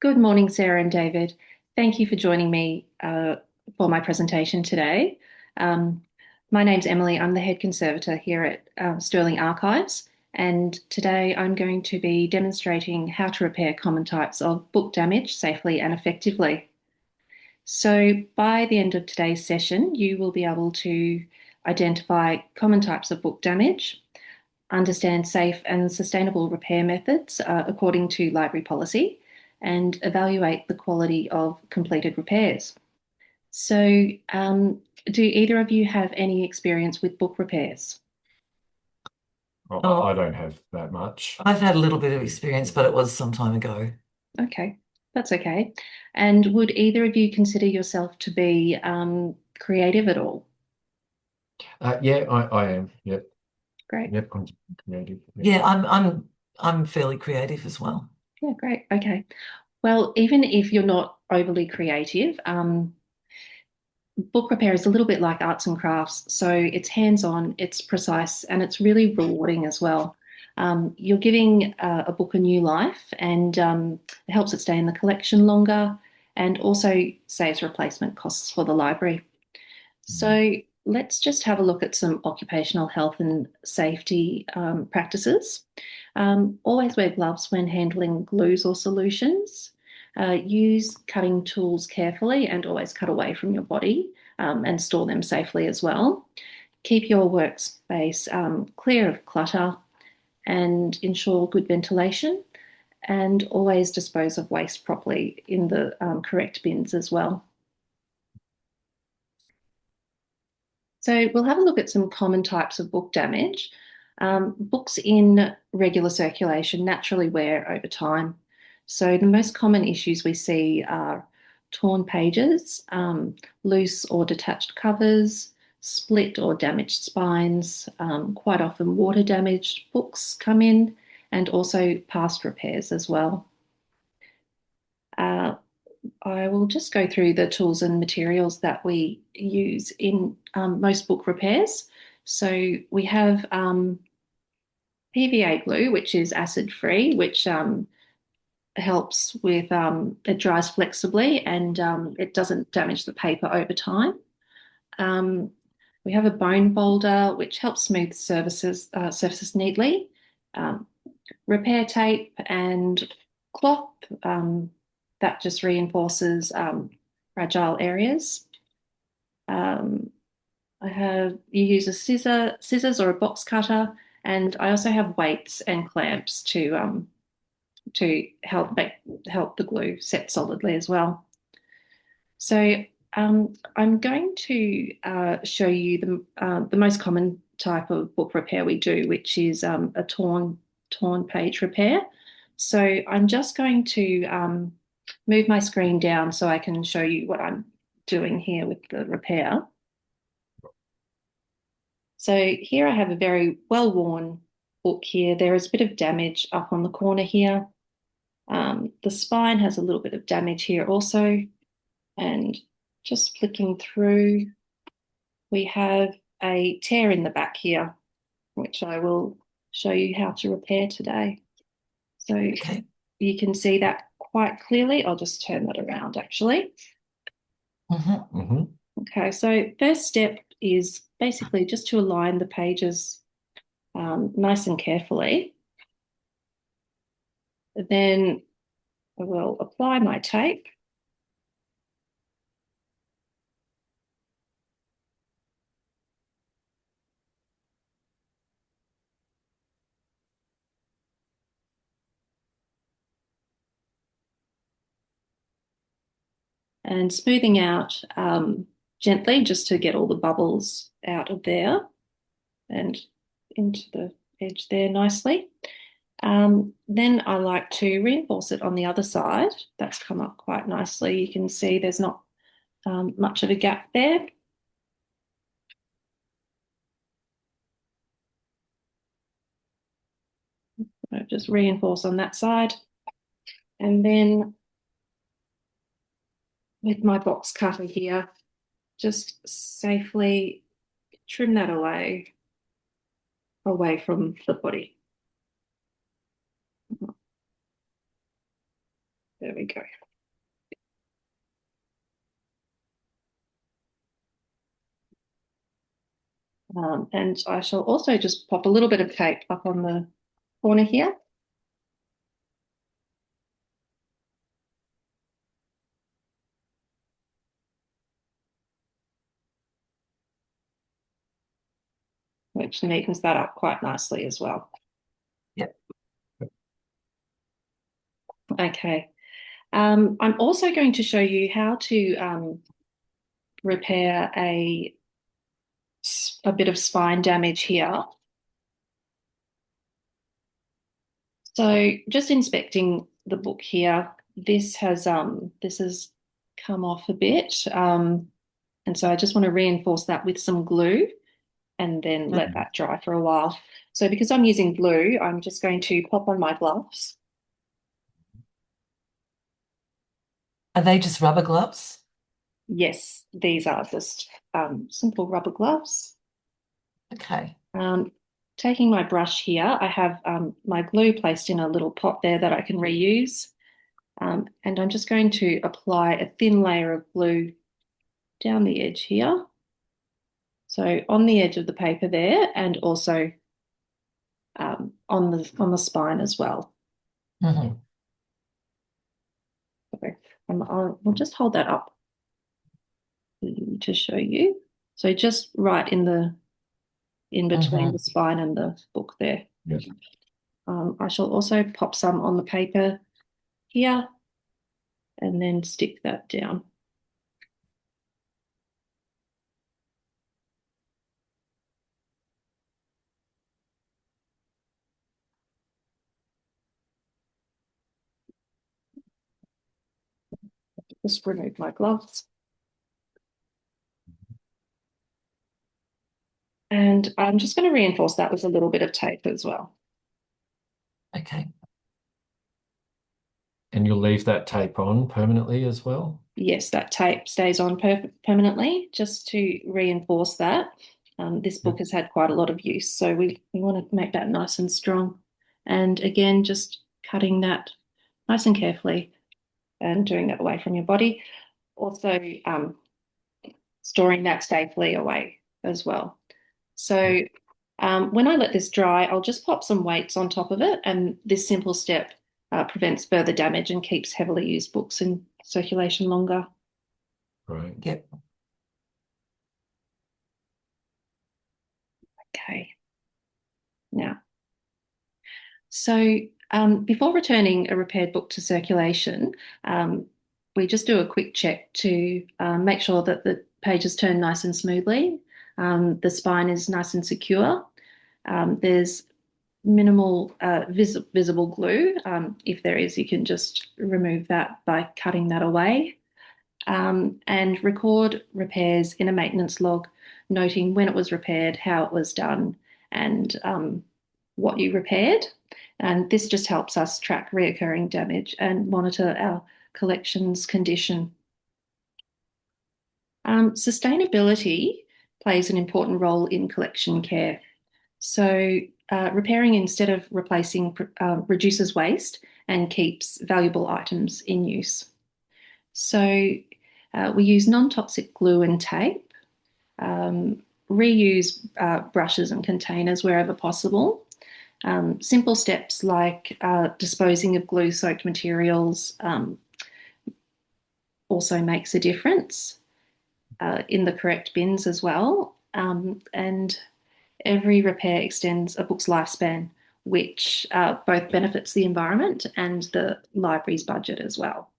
Good morning, Sarah and David. Thank you for joining me for my presentation today. Um, my name's Emily. I'm the head conservator here at Sterling Archives, and today I'm going to be demonstrating how to repair common types of book damage safely and effectively. So by the end of today's session, you will be able to identify common types of book damage, understand safe and sustainable repair methods according to library policy, and evaluate the quality of completed repairs. So, do either of you have any experience with book repairs? Well, I Oh, don't have that much. I've had a little bit of experience, but it was some time ago. Okay, that's okay. And would either of you consider yourself to be creative at all? Yeah, I am. Yep, Great. yep. I'm creative. Yep. Yeah, I'm fairly creative as well. Yeah, great. Okay. Well, even if you're not overly creative, book repair is a little bit like arts and crafts. So it's hands-on, it's precise, and it's really rewarding as well. You're giving a book a new life, and it helps it stay in the collection longer, and also saves replacement costs for the library. So let's just have a look at some occupational health and safety practices. Always wear gloves when handling glues or solutions. Use cutting tools carefully and always cut away from your body and store them safely as well. Keep your workspace clear of clutter and ensure good ventilation, and always dispose of waste properly in the correct bins as well. So we'll have a look at some common types of book damage. Books in regular circulation naturally wear over time. So the most common issues we see are torn pages, loose or detached covers, split or damaged spines, quite often water damaged books come in, and also past repairs as well. Uh, I will just go through the tools and materials that we use in most book repairs. So we have PVA glue, which is acid free, which helps with it dries flexibly and it doesn't damage the paper over time. Um, we have a bone folder, which helps smooth surfaces neatly. Um, Repair tape and cloth that just reinforces fragile areas. Um, you use a scissors or a box cutter, and I also have weights and clamps to help the glue set solidly as well. So I'm going to show you the most common type of book repair we do, which is a torn page repair. So I'm just going to move my screen down so I can show you what I'm doing here with the repair. So here I have a very well-worn book here. There is a bit of damage up on the corner here. The spine has a little bit of damage here also. And just flicking through, we have a tear in the back here, which I will show you how to repair today. So Okay. you can see that quite clearly. I'll just turn that around actually. Mm-hmm. Okay, so first step is basically just to align the pages nice and carefully. Then I will apply my tape. And smoothing out gently just to get all the bubbles out of there and into the edge there nicely. Then I like to reinforce it on the other side. That's come up quite nicely. You can see there's not much of a gap there. I just reinforce on that side. And then with my box cutter here, just safely trim that away from the body. There we go. And I shall also just pop a little bit of tape up on the corner here. Which neatens that up quite nicely as well. Yep. Okay. I'm also going to show you how to repair a bit of spine damage here. So just inspecting the book here, this has come off a bit. And so I just want to reinforce that with some glue and then let that dry for a while. So because I'm using glue, I'm just going to pop on my gloves. Are they just rubber gloves? Yes, these are just simple rubber gloves. Okay. Taking my brush here, I have my glue placed in a little pot there that I can reuse. And I'm just going to apply a thin layer of glue down the edge here. So on the edge of the paper there, and also on the spine as well. Mhm. Okay. I'll just hold that up to show you. So just right in between Mhm. the spine and the book there. Yes. I shall also pop some on the paper here and then stick that down. Just remove my gloves. And I'm just going to reinforce that with a little bit of tape as well. Okay. And you'll leave that tape on permanently as well? Yes, that tape stays on permanently just to reinforce that. This book has had quite a lot of use, so we want to make that nice and strong. And again, just cutting that nice and carefully and doing that away from your body. Also, storing that safely away as well. So when I let this dry, I'll just pop some weights on top of it, and this simple step prevents further damage and keeps heavily used books in circulation longer. Right. Yep. Okay. Now, so before returning a repaired book to circulation, we just do a quick check to make sure that the pages turn nice and smoothly. The spine is nice and secure. There's minimal visible glue. If there is, you can just remove that by cutting that away. And record repairs in a maintenance log, noting when it was repaired, how it was done, and what you repaired. And this just helps us track reoccurring damage and monitor our collections condition. Sustainability plays an important role in collection care. So, repairing instead of replacing reduces waste and keeps valuable items in use. So, we use non-toxic glue and tape, reuse brushes and containers wherever possible. Simple steps like disposing of glue-soaked materials also makes a difference in the correct bins as well. And every repair extends a book's lifespan, which both benefits the environment and the library's budget as well.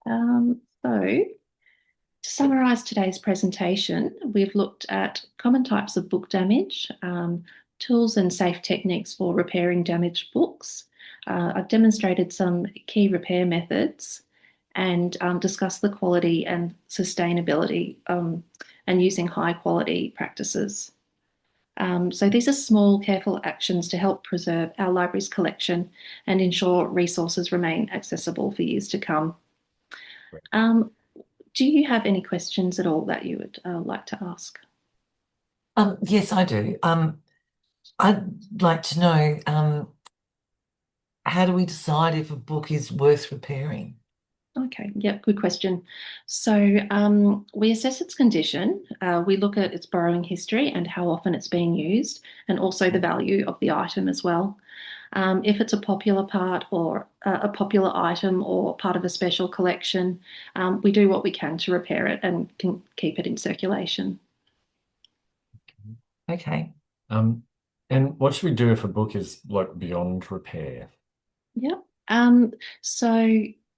So, to summarise today's presentation, we've looked at common types of book damage, tools and safe techniques for repairing damaged books. I've demonstrated some key repair methods and discussed the quality and sustainability and using high quality practices. So these are small, careful actions to help preserve our library's collection and ensure resources remain accessible for years to come. Um, do you have any questions at all that you would like to ask? Yes, I do. I'd like to know, how do we decide if a book is worth repairing? Okay, yeah, good question. So we assess its condition. We look at its borrowing history and how often it's being used, and also the value of the item as well. If it's a popular part or a popular item or part of a special collection, we do what we can to repair it and can keep it in circulation. Okay. Um, and what should we do if a book is like beyond repair? Yeah. So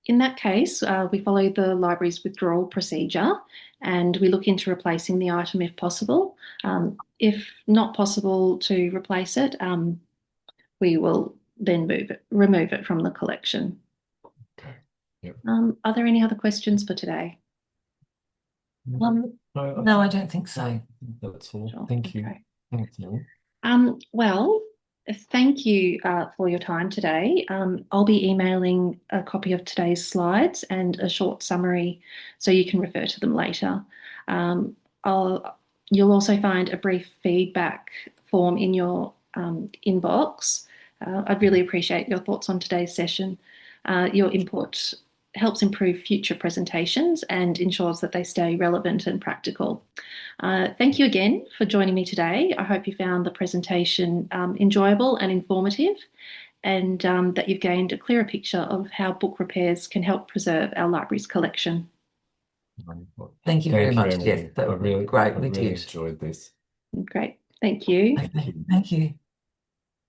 in that case, we follow the library's withdrawal procedure and we look into replacing the item if possible. If not possible to replace it, we will then remove it from the collection. Okay. Yep. Are there any other questions for today? Um, No, no, I don't think so. that's all. Sure. Thank you. Okay. Thank you. Well, thank you for your time today. I'll be emailing a copy of today's slides and a short summary so you can refer to them later. Um, you'll also find a brief feedback form in your inbox. I'd really appreciate your thoughts on today's session. Your input helps improve future presentations and ensures that they stay relevant and practical. Thank you again for joining me today. I hope you found the presentation enjoyable and informative, and that you've gained a clearer picture of how book repairs can help preserve our library's collection. Thank you very Thank you, much. Yes, Emily. that I would be great. We really did. enjoyed this. Great. Thank you. Okay, thank you.